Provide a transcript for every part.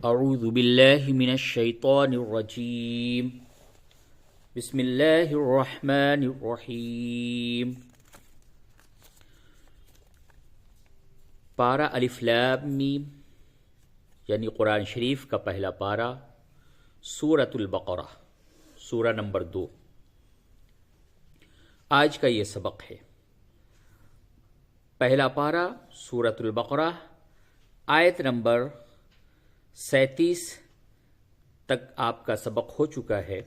اعوذ باللہ من الشیطان الرجیم بسم اللہ الرحمن الرحیم پارہ الف لام میم یعنی قرآن شریف کا پہلا پارہ سورۃ البقرہ سورہ نمبر 2۔ آج کا یہ سبق ہے۔ پہلا پارہ سورۃ البقرہ آیت نمبر 37 تک آپ کا سبق ہو چکا ہے۔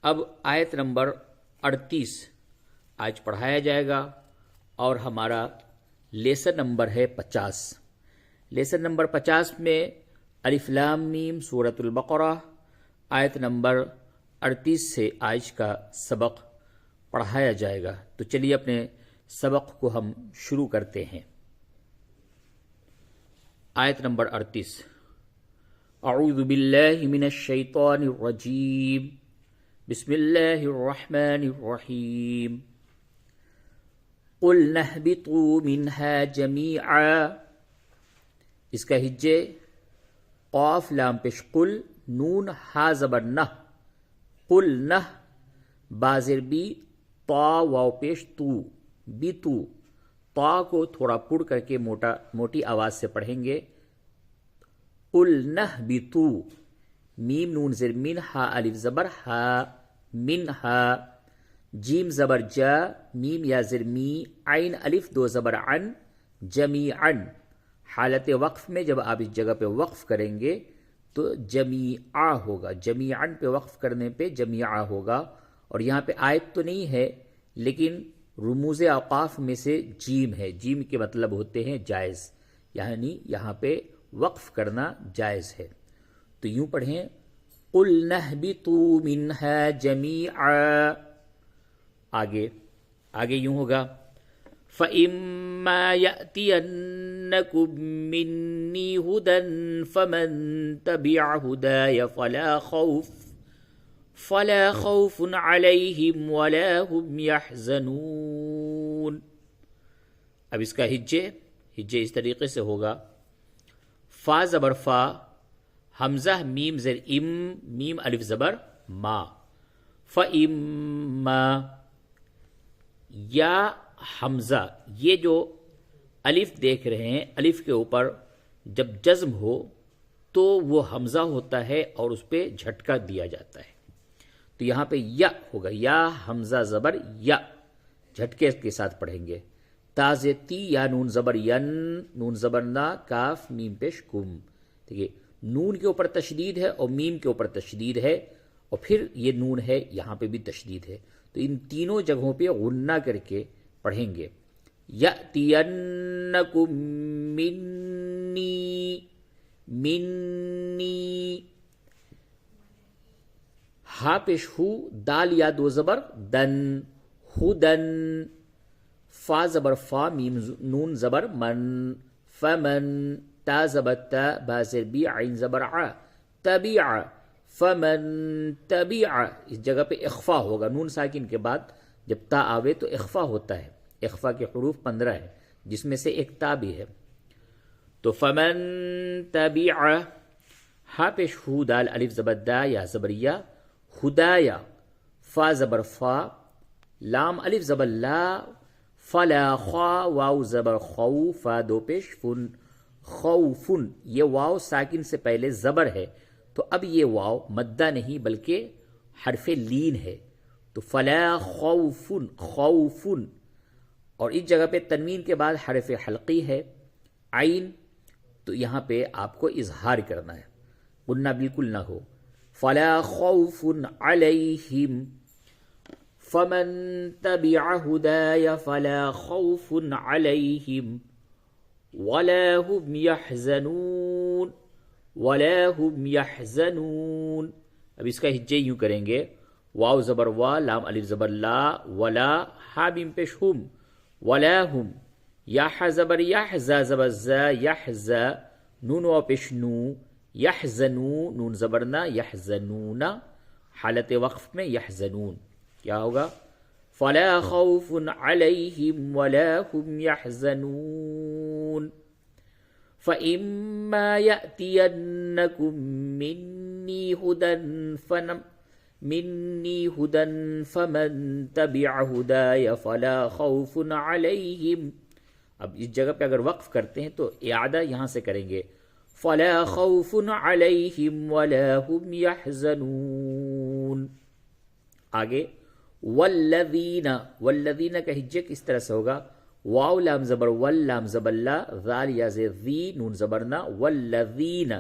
اب آیت نمبر 38 آج پڑھایا جائے گا اور ہمارا لیسن نمبر ہے 50۔ لیسن نمبر 50 میں الف لام میم سورۃ البقرہ آیت نمبر 38 سے آج کا سبق پڑھایا جائے گا۔ تو چلیے اپنے سبق کو ہم شروع کرتے ہیں۔ آیت نمبر 38۔ اعوذ باللہ من الشیطان الرجیم بسم اللہ الرحمن الرحیم قلنا اهبطوا منها جميعا۔ اس کا ہجے قاف لام پیش قل، نون ہا زبر نہ، قلنا بازر بی، طا واو پیش تو، بی تو، طا کو تھوڑا پڑ کر کے موٹی آواز سے پڑھیں گے۔ قلنا اهبطوا، میم نون زیر من، ہا الف زبر ہا، من ہا، جیم زبر جا، میم یا زر می، عین الف دو زبر عن، جمیعا۔ حالت وقف میں جب آپ اس جگہ پہ وقف کریں گے تو جمیعا ہوگا، جمیعا پہ وقف کرنے پہ جمیعا ہوگا۔ اور یہاں پہ آیت تو نہیں ہے لیکن رموز اوقاف میں سے جیم ہے، جیم کے مطلب ہوتے ہیں جائز، یعنی یہاں پہ وقف کرنا جائز ہے۔ تو یوں پڑھیں قُلْنَا اهْبِطُوا مِنْهَا جَمِيعًا۔ آگے یوں ہوگا فَإِمَّا يَأْتِيَنَّكُم مِّنِّي هُدًى فَمَن تَبِعَ هُدَايَ فَلَا خَوْفٌ عَلَيْهِمْ وَلَا هُمْ يَحْزَنُونَ۔ اب اس کا ہجے اس طریقے سے ہوگا، فا زبر فا، حمزہ میم زر ام، میم الف زبر ما، فَإِمَّا، یا حمزہ، یہ جو الف دیکھ رہے ہیں، الف کے اوپر جب جزم ہو تو وہ حمزہ ہوتا ہے اور اس پہ جھٹکا دیا جاتا ہے۔ تو یہاں پہ یا ہوگا، یا حمزہ زبر یا، جھٹکے کے ساتھ پڑھیں گے۔ تازتی یا نون زبر ین، نون زبر نا، کاف میم پیش کم۔ ٹھیک ہے، نون کے اوپر تشدید ہے اور میم کے اوپر تشدید ہے، اور پھر یہ نون ہے، یہاں پہ بھی تشدید ہے۔ تو ان تینوں جگہوں پہ غنہ کر کے پڑھیں گے۔ یأتینکم منی، ہا پیش ہو، دال یا دو زبر دن، ہدن، فا زبر فا، میم نون زبر من، فمن، تا زبر تا، با زر بی، عین زبر ع، تبع، فمن تبع۔ اس جگہ پہ اخفا ہوگا، نون ساکن کے بعد جب تا آوے تو اخفا ہوتا ہے۔ اخفا کے حروف 15 ہے جس میں سے ایک تا بھی ہے۔ تو فمن تبع، ہا پیش ہو، دال الف زبر دا یا زبریہ، ہدایا، فا زبر فا، لام الف زبر لا، فلا خا، واو زبر خو، فا دو پیش فن، خوفن۔ یہ واو ساکن سے پہلے زبر ہے تو اب یہ واو مدہ نہیں بلکہ حرف لین ہے، تو فلا خوفن، خوفن۔ اور اس جگہ پہ تنوین کے بعد حرف حلقی ہے عین، تو یہاں پہ آپ کو اظہار کرنا ہے، غنہ بالکل نہ ہو۔ فلا خوف علیہم فمن تبع ہدای فلا خوف علیہم ولا هم يحزنون، ولا هم يحزنون۔ اب اس کا ہجے یوں کریں گے، واو زبر وا، لام الف زبر لا، ولا، ہا میم پیش ہم، ولا هم، یا ح زبر یح، زا زبر زا، یحزا، نون واو پیش نو، یحزنو، نون زبر نا، یحزنون، حالت وقف میں یحزنون۔ کیا ہوگا؟ فلا خوف علیہم ولا هم يحزنون فَإِمَّا يَأْتِيَنَّكُم مِّنِّي هُدًى فَمَن تَبِعَ هُدَايَ فَلَا خَوْفٌ عَلَيْهِمْ. اب اس جگہ پہ اگر وقف کرتے ہیں تو اعادہ یہاں سے کریں گے. فَلَا خَوْفٌ عَلَيْهِمْ وَلَا هُمْ يَحْزَنُونَ. آگے والذین کا ہجے کس طرح سے ہوگا؟ واو لام زبر ول لام زبر لا ذال یا ذی نون زبرنا والذین.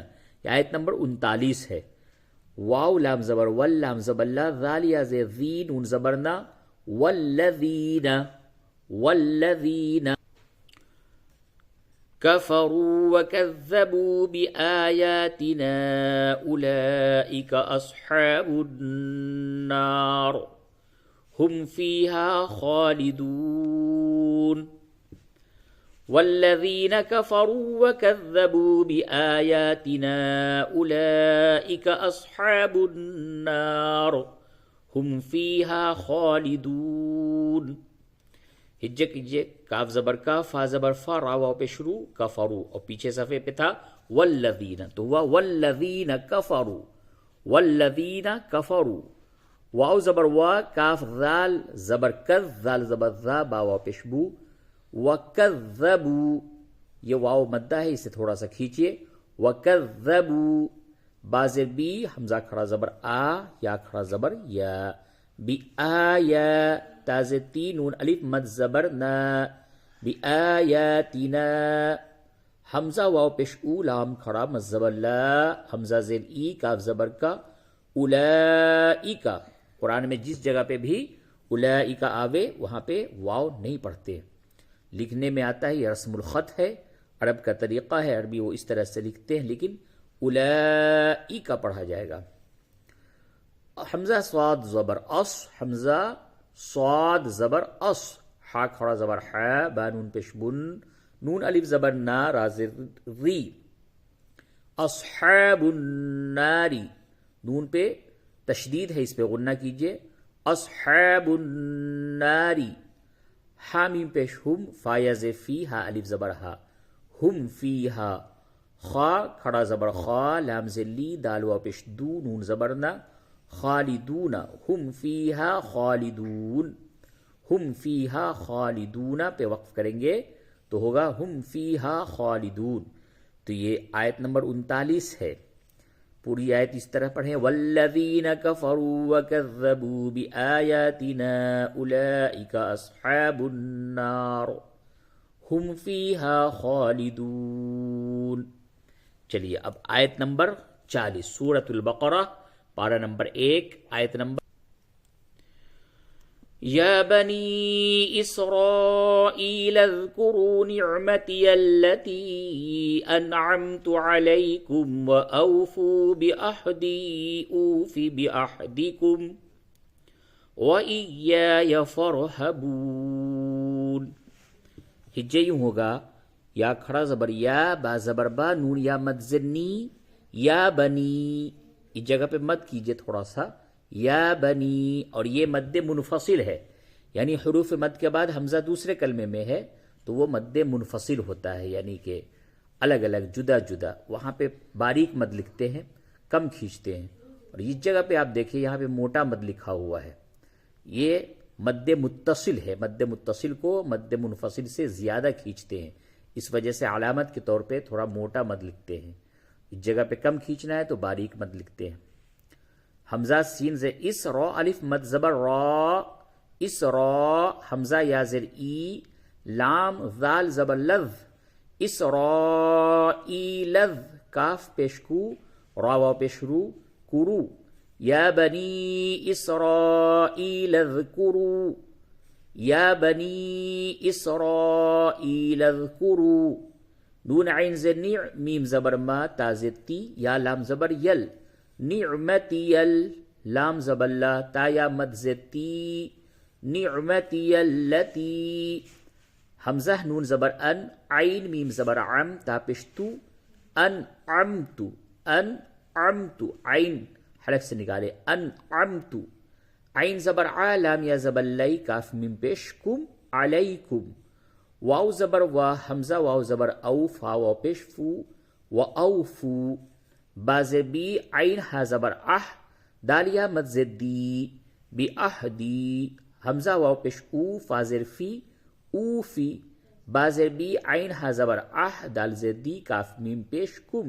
یہ آیت نمبر 39 ہے. واو لام زبر ول لام زبر لا ذال یا ذی نون زبرنا والذین کفروا وکذبوا بآیاتنا اولئک اصحاب النار هم فيها خالدون. والذين كفروا وكذبوا بآياتنا أولئك أصحاب النار هم فيها خالدون. ہجے کیجئے کاف زبر کا فا زبر فا را واو پہ شروع کفرو اور پیچھے صفحے پہ تھا والذین تو ہوا والذین کفروا واو زبر وا کاف ذال زبر کذ ذال زبر ذا با واو پیشبو وکذبوا یہ واو مدہ ہے اسے تھوڑا سا کھینچیے وکذبوا با زیر بی حمزہ کھڑا زبر آ یا کھڑا زبر یا بی آیا تازے تین نون الف مد زبر نا بی آیاتنا حمزہ واو پیش او لام کھڑا مد زبر لا حمزہ زیر ای کاف زبر کا اولائکا. قرآن میں جس جگہ پہ بھی اولائکا آوے وہاں پہ واو نہیں پڑھتے. لکھنے میں آتا ہے یہ رسم الخط ہے عرب کا طریقہ ہے عربی وہ اس طرح سے لکھتے ہیں لیکن اولائکا پڑھا جائے گا. حمزہ صاد زبر اس حمزہ صاد زبر اس ہا کھڑا زبر ہا با نون پیش بن نون الف زبر نا رازر ری اصحاب الناری نون پہ تشدید ہے اس پہ غنہ کیجئے اصحاب الناری. حامیم پیش ہم فا یز فی ہا الف زبر ہا ہم فی ہا خا کھڑا زبر خا لام زلی دال وا پیش دو نون زبر نا خالدون ہم فیہا خالدون ہم فیہا خالدون پہ وقف کریں گے تو ہوگا ہم فیہا خالدون. تو یہ آیت نمبر 39 ہے. پوری آیت اس طرح پڑھیں والذین کفروا وکذبوا بآیاتنا اولئک اصحاب النار ہم فیہا خالدون. چلیے اب آیت نمبر 40 سورۃ البقرہ پارہ نمبر 1 آیت نمبر یا بنی اسرائیل اذکروا نعمتی التي انعمت علیکم واوفوا بعہدی اوف بعہدکم وإیای فارہبون. ہجے یوں ہوگا یا کھڑا زبر یا با زبر با نون یا مد زنی یا بنی اس جگہ پہ مد کیجئے تھوڑا سا یا بنی اور یہ مد منفصل ہے یعنی حروف مد کے بعد حمزہ دوسرے کلمے میں ہے تو وہ مد منفصل ہوتا ہے یعنی کہ الگ الگ جدا جدا وہاں پہ باریک مد لکھتے ہیں کم کھینچتے ہیں. اور اس جگہ پہ آپ دیکھیں یہاں پہ موٹا مد لکھا ہوا ہے یہ مد متصل ہے. مد متصل کو مد منفصل سے زیادہ کھینچتے ہیں اس وجہ سے علامت کے طور پہ تھوڑا موٹا مد لکھتے ہیں. اس جگہ پہ کم کھینچنا ہے تو باریک مد لکھتے ہیں. حمزہ سین سے اس را الف مد زبر را اس را حمزہ یا زر ای لام ذال زبر لذ اس را ای لذ کاف پیشکو را واو پیشرو کرو یا بنی اسرائیل اذکروا یا بنی اسرائیل اذکروا. نون عین زر نع میم زبر ما تازتی یا لام زبر یل نعمتی یل لام زبر لا تا یا مد زتی نعمتی اللتی حمزہ نون زبر ان عین میم زبر عم تا پشتو انعمتو انعمتو عین حلق سے نکالے انعمتو عین زبر ع لام یا زبر لی کاف میم پیش کم علیکم واو زبر وا، حمزہ واو زبر او، فا واو پیش فو، و اوفو. با زیر بی، عین ہا زبر اح، دال یا مد زیر دی، بی احدی. حمزہ واو پیش او، فا زیر فی، اوفی. با زیر بی، عین ہا زبر اح، دال زیر دی، کاف میم پیش کم،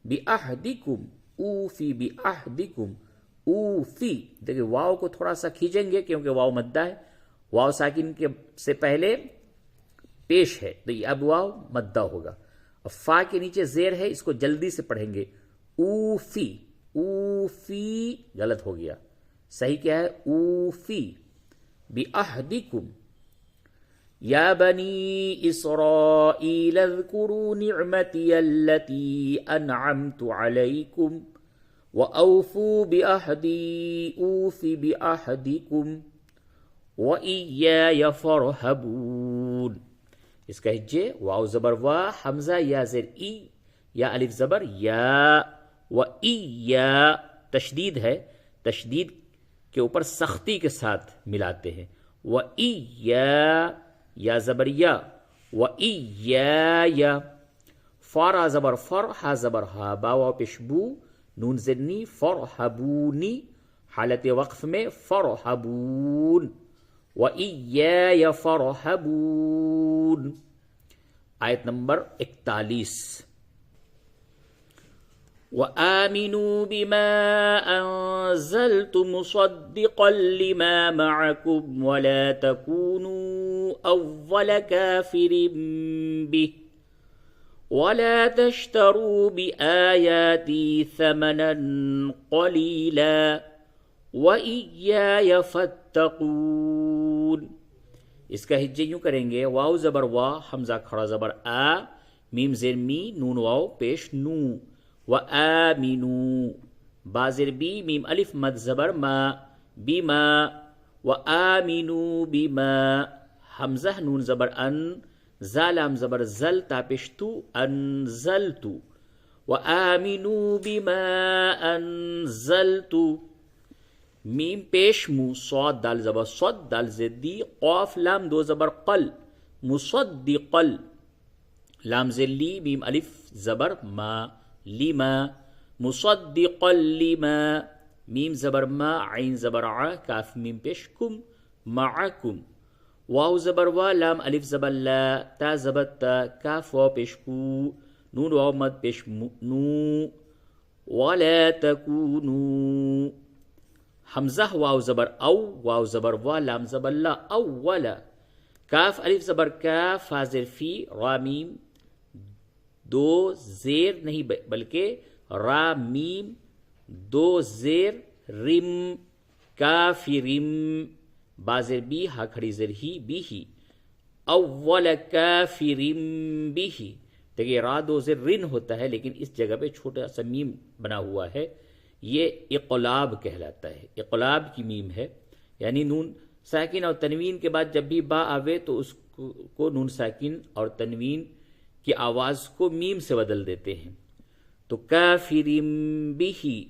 بی احدکم، اوفی بی احدکم، اوفی. دیکھیں واو کو تھوڑا سا کھینچیں گے کیونکہ واو مدہ ہے، واو ساکن کے سے پہلے پیش ہے تو اب واو مدہ ہوگا. اب فا کے نیچے زیر ہے، اس کو جلدی سے پڑھیں گے، اوفی. اوفی غلط ہو گیا، صحیح کیا ہے؟ اوفی. بی احدکم. یا بنی اسرائیل اذکروا نعمتی التی انعمت علیکم وَأَوْفُوا بِعَهْدِي أُوفِ بِعَهْدِكُمْ وَإِيَّايَ فَارْهَبُونِ. اس کا ہجے واو زبر وا، حمزہ یا زیر ای، یا الف زبر یا، و ایا. تشدید ہے، تشدید کے اوپر سختی کے ساتھ ملاتے ہیں. و ایا، یا زبر یا، و ایا. فارا زبر فر، ہا زبر ہا، با واو پیش بو، نون زنی، فرحبونی. حالت وقف میں فرحبون. وَإِيَّايَ فَارْهَبُونِ. آیت نمبر 41. وَآمِنُوا بِمَا أَنزَلْتُ مُصَدِّقًا لِمَا مَعَكُمْ وَلَا تَكُونُوا أَوَّلَ كَافِرٍ بِهِ وَلَا تَشْتَرُوا بِآيَاتِي ثَمَنًا قَلِيلًا وَإِيَّايَ فَاتَّقُونِ. اس کا ہجے یوں کریں گے، واو زبر وا، حمزہ کھڑا زبر آ، میم زیر می، نون واو پیش نو، وآمنوا. با زیر بی، میم الف مد زبر ما، بما. وآمنوا بما. حمزہ نون زبر ان، زالام زبر زل، تا پیش تو، انزلتو. وآمنوا بما انزلتو. میم پیش مو، صاد دال زبر صد، دال زدی، قاف لام دو زبر قل، مصدقل. لام زلی، میم الف زبر ما، لما. مصدقا لما. میم زبر ما، عین زبر ع، کاف میم پیش کم، معکم. واو زبر وا، لام الف زبر لا، تا زبر تا، کاف واو پیش کو، نون واو مد پیش نو. ولا تکونو. حمزہ واو زبر او، واو زبر وا، لام زبر لا، اولا. کاف الف زبر کا، فا زیر فی، را میم دو زیر نہیں بلکہ را میم دو زیر، رم، کافرم. با زیر بی، ہا کھڑی زیر ہی، بی ہی. اول کافرم بھی. دیکھیے را دو زیر رن ہوتا ہے، لیکن اس جگہ پہ چھوٹا سا میم بنا ہوا ہے، یہ اقلاب کہلاتا ہے، اقلاب کی میم ہے. یعنی نون ساکن اور تنوین کے بعد جب بھی با آوے تو اس کو نون ساکن اور تنوین کی آواز کو میم سے بدل دیتے ہیں. تو کافرم بھی،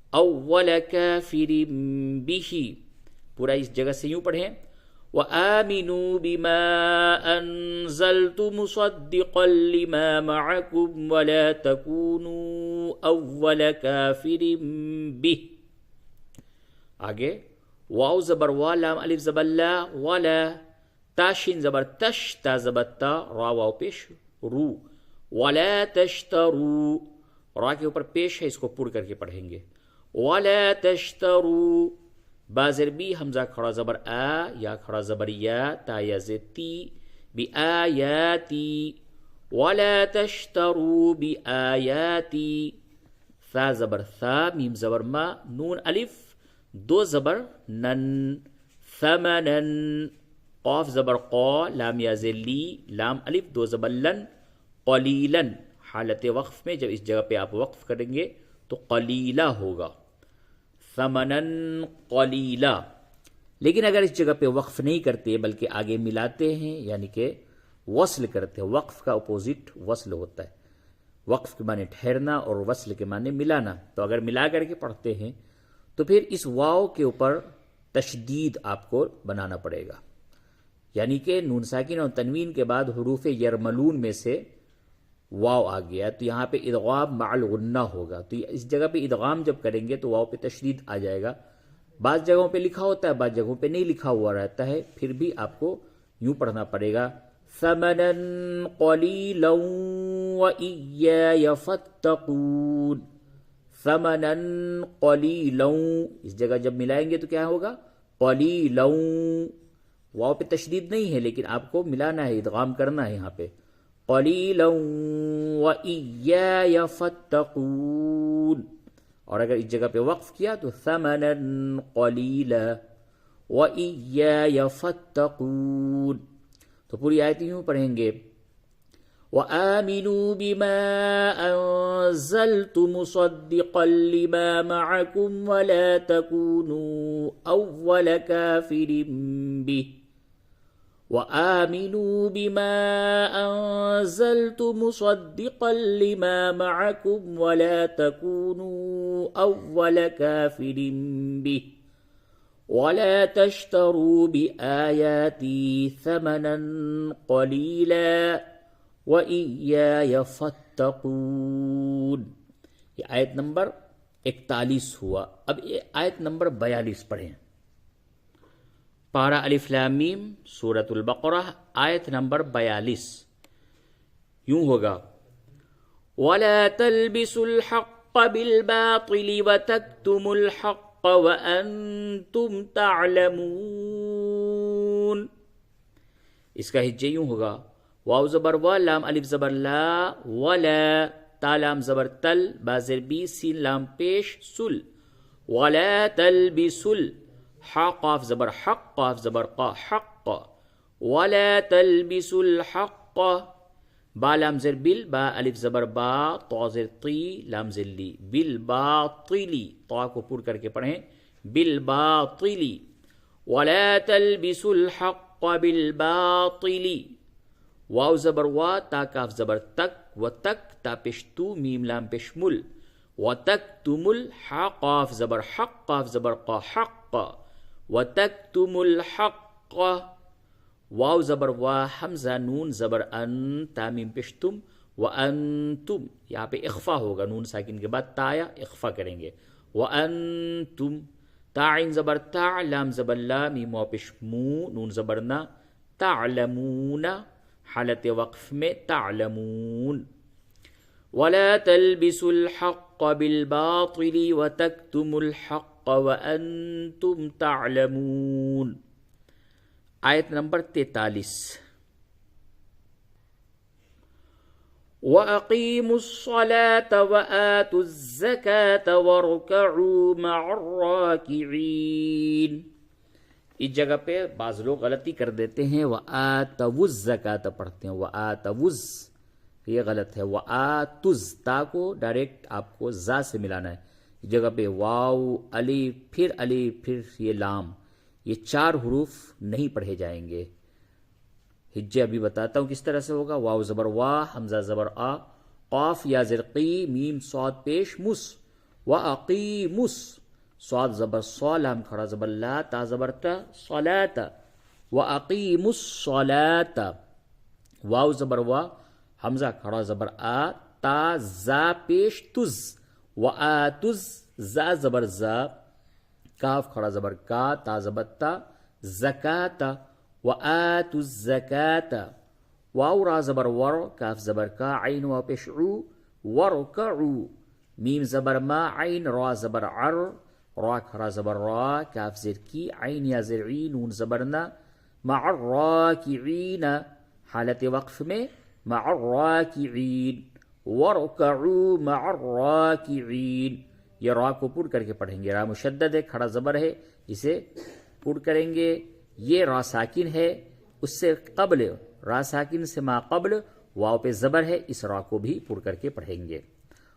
اول کافرم بھی. پورا اس جگہ سے یوں پڑھیں، وَآمِنُوا بِمَا أَنزَلْتُ مُصَدِّقًا لِمَا مَعَكُمْ وَلَا تَكُونُوا أَوَّلَ كَافِرٍ بِهِ. آگے واو زبر وا، لام الف زبر لا، ولا. تاشین زبر تش، تا زبر تا، را واو پیش رو. وَلَا تَشْتَرُوا. را کے اوپر پیش ہے، اس کو پور کر کے پڑھیں گے، وَلَا تَشْتَرُوا. با زیر بی، حمزہ کھڑا زبر آ، یا کھڑا زبر یا، تا یا زیتی، بی آیاتی. وَلَا تَشْتَرُوا بِآیاتی. ثا زبر ثا، میم زبر ما، نون الف دو زبر نن، ثمنن. قاف زبر قا، لام یا زیر لی، لام الف دو زبر لن، قلیلن. حالت وقف میں جب اس جگہ پہ آپ وقف کریں گے تو قلیلہ ہوگا، ثمنن قلیلہ. لیکن اگر اس جگہ پہ وقف نہیں کرتے بلکہ آگے ملاتے ہیں، یعنی کہ وصل کرتے ہیں، وقف کا اپوزٹ وصل ہوتا ہے. وقف کے معنی ٹھہرنا اور وصل کے معنی ملانا. تو اگر ملا کر کے پڑھتے ہیں تو پھر اس واو کے اوپر تشدید آپ کو بنانا پڑے گا. یعنی کہ نون ساکن اور تنوین کے بعد حروف یرملون میں سے واو آ گیا، تو یہاں پہ ادغام مع الغنہ ہوگا، تو اس جگہ پہ ادغام جب کریں گے تو واو پہ تشدید آ جائے گا. بعض جگہوں پہ لکھا ہوتا ہے، بعض جگہوں پہ نہیں لکھا ہوا رہتا ہے، پھر بھی آپ کو یوں پڑھنا پڑے گا ثمنا قلیلا وإیای فاتقون. ثمنا قلیلا، اس جگہ جب ملائیں گے تو کیا ہوگا؟ قلیلا. واو پہ تشدید نہیں ہے لیکن آپ کو ملانا ہے، ادغام کرنا ہے یہاں پہ. قلیلا وإیای فاتقون. اور اگر اس جگہ پہ وقف کیا تو ثمنا قلیلا وإیای فاتقون. تو پوری آیت یوں پڑھیں گے وآمنوا بما أنزلت مصدقا لما معكم ولا تكونوا أول كافر به. وآمنوا بما أنزلت مصدقا لما معكم ولا تكونوا أول كافر به ولا تشتروا بآياتي ثمنا قليلا وإياي فاتقون. یہ آیت نمبر 41 ہوا. اب یہ آیت نمبر 42 پڑھیں. پارہ الف لام میم سورۃ البقرہ آیت نمبر 42 یوں ہوگا وَلَا تَلْبِسُوا الْحَقَّ بِالْبَاطِلِ وَتَكْتُمُوا الْحَقَّ وَأَنْتُمْ تَعْلَمُونَ. اس کا ہجے یوں ہوگا واو زبر و لام الف زبر لا ولا تا لام زبر تل با زیر بی سین لام پیش سل ولا تلبسل حا قاف زبر حق قاف زبر قا حق ولا تلبسوا الحق با لام زر بل با الف زبر با طا زر طی لام زر لی بالباطلی طا کو پور کر کے پڑھیں بالباطلی ولا تلبسوا الحق بالباطلی واو زبر وا تا کاف زبر تک و تک تا پیش تو میم لام پیش مل و تک تم الحا قاف زبر حق قاف زبر قا حق و تک تم الحق واو زبر وا حمزہ نون زبر ان تا میم پیش تم و انتم یہاں پہ اخفا ہوگا نون ساکن کے بعد تایا اخفا کریں گے و انتم تا عین زبر تا لام زبر لا میم واو پیش مو نون زبر نا تعلمون حالت وقف میں تعلمون ولا تلبسوا الحق بالباطل وتكتموا الحق وانتم تعلمون. آیت نمبر 43 وَأَقِيمُوا الصَّلَاةَ وَآتُوا الزَّكَاةَ وَارْكَعُوا مَعَ الرَّاكِعِينَ. اس جگہ پہ بعض لوگ غلطی کر دیتے ہیں وَآتَوُا الزَّكَاةَ پڑھتے ہیں وَآتَوُز، یہ غلط ہے. وَآتُز تا کو ڈائریکٹ آپ کو زا سے ملانا ہے. اس جگہ پہ واو الف پھر یہ لام، یہ 4 حروف نہیں پڑھے جائیں گے. ہجے ابھی بتاتا ہوں کس طرح سے ہوگا. واو زبر وا حمزہ زبر آ قاف یا زرقی میم صاد پیش مس وَأَقِيمُس صاد زبر صا لام کھڑا زبر لا تا زبر تا صلاۃ وَأَقِيمُوا الصَّلَاةَ واو زبر وا حمزہ کھڑا زبر آ تا زا پیش تز وآتز زا زبر زا کاف کھڑا زبر کا تا زبر تا زکاة وآتوا الزکاة واو را زبر ور کاف زبر کا عین واو پیش عو ورکعو میم زبر ما عین را زبر عر را کھڑا زبر را کاف زر کی عین یا زرعی نون زبرنا مع الراکعین حالت وقف میں مع الراکعین ورکعو مع الراکعین. یہ را کو پور کر کے پڑھیں گے. را مشدد ہے کھڑا زبر ہے اسے پور کریں گے. یہ را ساکن ہے اس سے قبل را ساکن سے ما قبل واو پہ زبر ہے اس را کو بھی پور کر کے پڑھیں گے.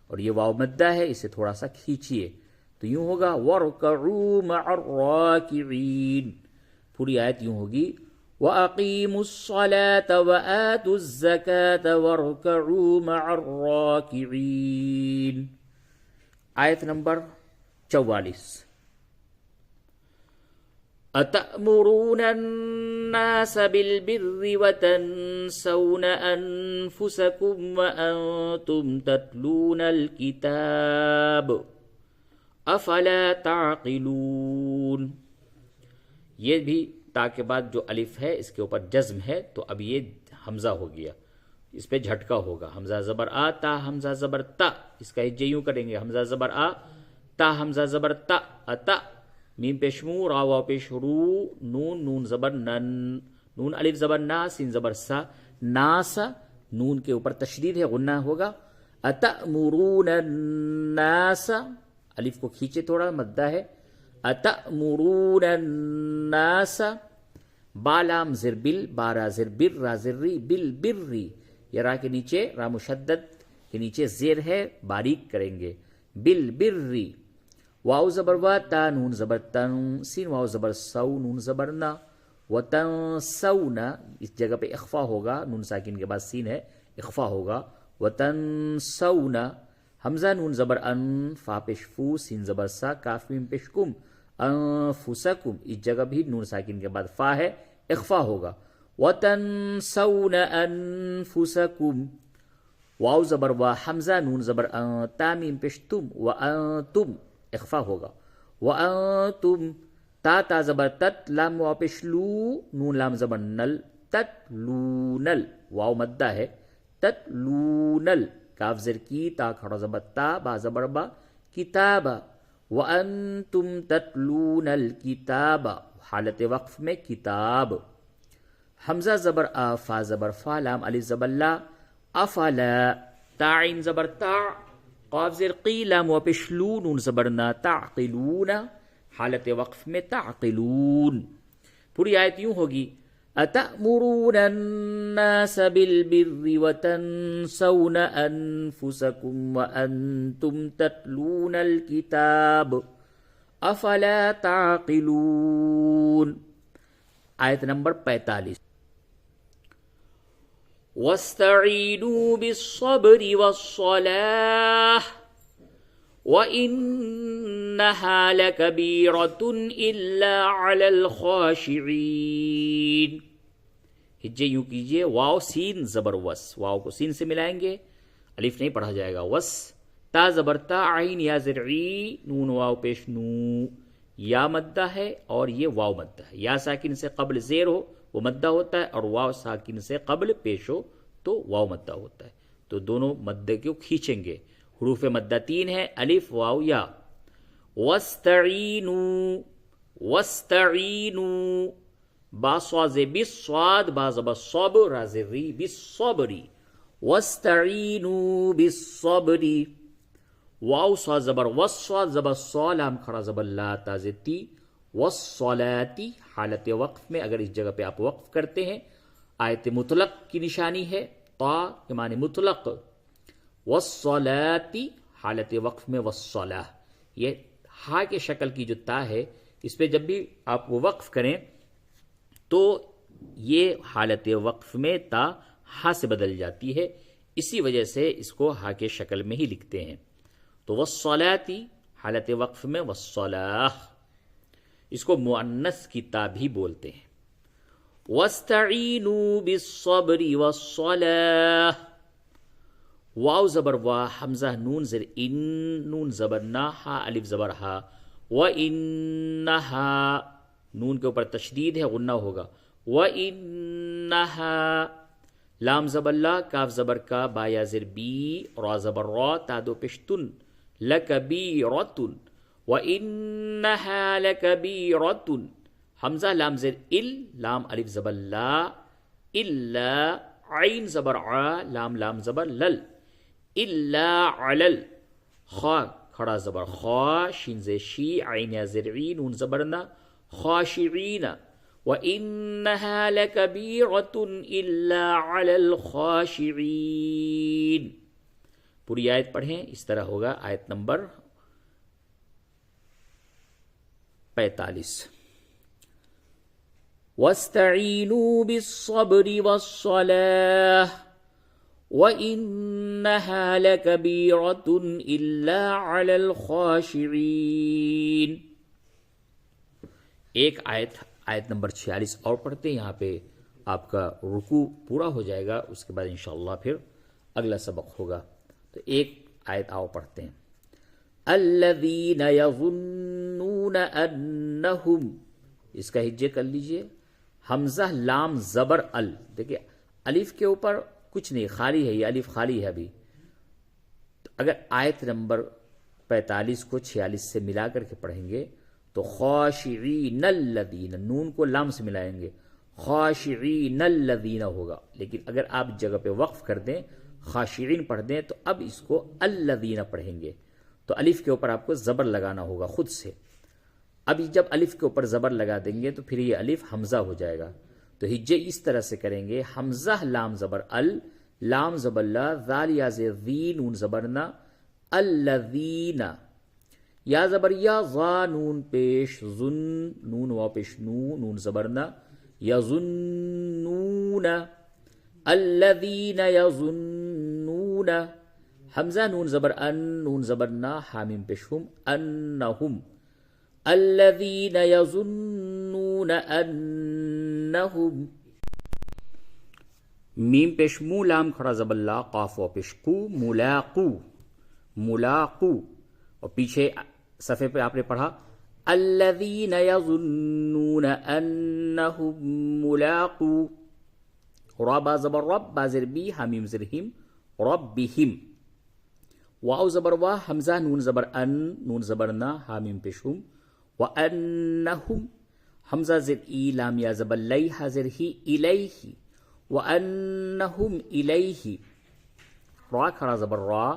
اور یہ واو مدہ ہے اسے تھوڑا سا کھینچیے تو یوں ہوگا وَارْكَعُوا مَعَ الرَّاكِعِينَ. پوری آیت یوں ہوگی وَأَقِيمُوا الصَّلَاةَ وَآتُوا الزَّكَاةَ وَارْكَعُوا مَعَ الرَّاكِعِينَ. آیت نمبر 44 أتأمرون الناس بالبر وتنسون أنفسكم وأنتم تتلون الكتاب أفلا تعقلون. یہ بھی تا کے بعد جو الف ہے اس کے اوپر جزم ہے، تو اب یہ حمزہ ہو گیا، اس پہ جھٹکا ہوگا. حمزہ زبر آ، تا حمزہ زبر تا، اس کا ہجے یوں کریں گے، حمزہ زبر آ، تا حمزہ زبر تا، اتا، میم پیش مو، را واو پیش رو، نون نون زبر نن، نون الف زبر نا، سین زبر سا، ناسا، نون کے اوپر تشدید ہے، غنہ ہوگا. اتأمرون الناس، الف کو کھینچے تھوڑا، مدہ ہے. اتأمرون الناس، با لام زر بل، بارا زر بر، را زر ری، بل بر ری، یہ را کے نیچے، را مشدد کے نیچے زیر ہے، باریک کریں گے، بل بر ری. واو زبر وا، تا نون زبر تن، سین واو زبر سو، نون زبر نا، وتنسونا، اس جگہ پہ اخفا ہوگا، نون ساکن کے بعد سین ہے، اخفا ہوگا. وتنسونا، حمزہ نون زبر ان، فا پیش فو، سین زبر سا، کاف میم پیش کم، انفسکم، اس جگہ بھی نون ساکن کے بعد فا ہے، اخفا ہوگا. وتنسون انفسکم، واو زبر وا، حمزہ نون زبر ان، تا میم پیش تم، وانتم، اخفا ہوگا. وانتم، تا تا زبر تت، لام واو پیش لو، نون لام زبر نل، تتلونل، واو مدہ ہے، تتلونل، کاف زر کی، تا کھڑا زبر تا، با زبر با، کتابا. وانتم تتلون الکتاب، حالت وقف میں کتاب. حمزہ زبر آ، فا زبر فا، لام الف زبر لا، افلا، تا عین زبر تا، قاف زر قی، لام و پیش لو، نون زبر نا، تعقلون، حالت وقف میں تعقلون. پوری آیت یوں ہوگی، اتأمرون الناس بالبر وتنسون انفسكم وانتم تتلون الكتاب افلا تعقلون. آیت نمبر 45. واستعینوا بالصبر والصلاة وَإِنَّهَا لَكَبِيرَةٌ إِلَّا عَلَى الْخَاشِعِينَ. ہجے یوں کیجئے، واو سین زبر وس، واو کو سین سے ملائیں گے، الف نہیں پڑھا جائے گا، وس، تا زبر تا، عین یا زرعی، نون واو پیش نو، یا مدہ ہے اور یہ واو مدہ ہے. یا ساکن سے قبل زیر ہو وہ مدہ ہوتا ہے، اور واو ساکن سے قبل پیش ہو تو واو مدہ ہوتا ہے. تو دونوں مدہ کو کھینچیں گے. حروف مدہ 3 ہے، الف واو یا. واستعینوا، واستعینوا، با صاد بالصاد، با زبر صبر، را زری بالصبری، واستعینوا بالصبری. واو صاد زبر والصاد، زبر صا، لام کھڑا زبر لا، تا زتی، والصلاتی، حالت وقف میں اگر اس جگہ پہ آپ وقف کرتے ہیں، آیت مطلق کی نشانی ہے، طا کے معنی مطلق، والصلاتی، حالت وقف میں والصلاة. یہ ہا کے شکل کی جو تا ہے، اس پہ جب بھی آپ وہ وقف کریں تو یہ حالت وقف میں تا ہا سے بدل جاتی ہے، اسی وجہ سے اس کو ہا کے شکل میں ہی لکھتے ہیں. تو والصلاتی، حالت وقف میں والصلاة، اس کو مؤنث کی تا بھی بولتے ہیں. واستعینوا بالصبر والصلاة، واو زبر وا، حمزہ نون زر ان، نون زبر نا، ہا الف زبر ہا، وَإِنَّهَا، نون کے اوپر تشدید ہے، غنہ ہوگا، وَإِنَّهَا، لام زبر لا، کاف زبر کا، با یا زر بی، را زبر را، تا دو پشتن، لَكَبِيرَةٌ، وَإِنَّهَا لَكَبِيرَةٌ، حمزہ لام زر ال، لام الف زبر لا، الا، عین زبر ع، لام لام زبر لل، الا علل، خا کھڑا زبر خا، شین زر شی، عین یا زرعی، نون زبر نا، خاشعین، وَإِنَّهَا لَكَبِيرَةٌ إِلَّا عَلَى الْخَاشِعِينَ. پوری آیت پڑھیں، اس طرح ہوگا. آیت نمبر 45. وَاسْتَعِينُوا بِالصَّبْرِ وَالصَّلَاةِ وَإِنَّهَا لَكَبِيرَةٌ إِلَّا عَلَى الْخَاشِعِينَ. ایک آیت نمبر 46 اور پڑھتے ہیں، یہاں پہ آپ کا رکوع پورا ہو جائے گا، اس کے بعد انشاءاللہ پھر اگلا سبق ہوگا. تو ایک آیت آؤ پڑھتے ہیں. الذین یظنون انہم، اس کا ہجے کر لیجئے، حمزہ لام زبر ال. دیکھیں الف کے اوپر کچھ نہیں، خالی ہے، یہ الف خالی ہے ابھی. اگر آیت نمبر 45 کو 46 سے ملا کر کے پڑھیں گے تو خاشعین الذین، نون کو لام سے ملائیں گے، خاشعین الذین ہوگا. لیکن اگر آپ جگہ پہ وقف کر دیں، خاشعین پڑھ دیں، تو اب اس کو الذین پڑھیں گے. تو الف کے اوپر آپ کو زبر لگانا ہوگا خود سے. اب جب الف کے اوپر زبر لگا دیں گے تو پھر یہ الف حمزہ ہو جائے گا. تو ہجے اس طرح سے کریں گے، حمزہ لام زبر ال، لام زبر لا، ذال یا زیر ذی، نون زبر نا، الذین، یا زبر یا، ظا نون پیش ظن، نون وا پیش نو، نون زبر نا، یظنون، الذین یظنون، حمزہ نون زبر ان، نون زبر نا، حامیم پیش ہم، انہم، الذین یظنون انہم، میم پیش مو، لام کھڑا زبر لا، قاف وا پیش کو، ملاقو، ملاقو. اور پیچھے صفحے پہ آپ نے پڑھا الذین یظنون انہم ملاقو، را با زبر رب، با زر بی، حمیم زر ہم، ربہم. واو زبر وا، حمزہ نون زبر ان، نون زبر نا، حامیم پیش ہم، وانہم، حمزہ زر ای، لام یا زبر لی، حاضر ہی، الیہ، وانہم الیہ. را کھڑا زبر را،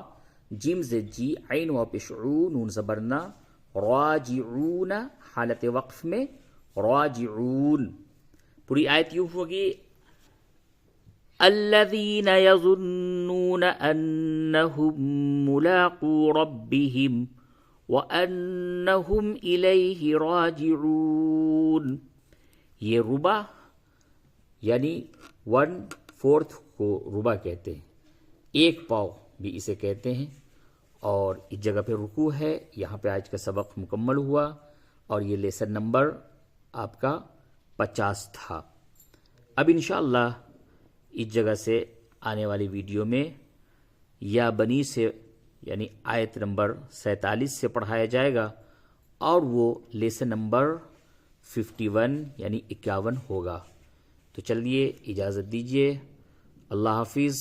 جیم زر جی، عین وا پیش عو، نون زبر نا، راجعون، حالت وقف میں راجعون. پوری آیت یوں ہوگی الذین یظنون انہم ملاقو ربہم وانہم الیہ راجعون. یہ ربع یعنی 1/4 کو ربع کہتے ہیں، ایک پاؤ بھی اسے کہتے ہیں. اور اس جگہ پہ رکوع ہے. یہاں پہ آج کا سبق مکمل ہوا اور یہ لیسن نمبر آپ کا 50 تھا. اب انشاءاللہ اس جگہ سے آنے والی ویڈیو میں یا بنی سے یعنی آیت نمبر 47 سے پڑھایا جائے گا اور وہ لیسن نمبر 51 یعنی 51 ہوگا. تو چلیے اجازت دیجیے. اللہ حافظ.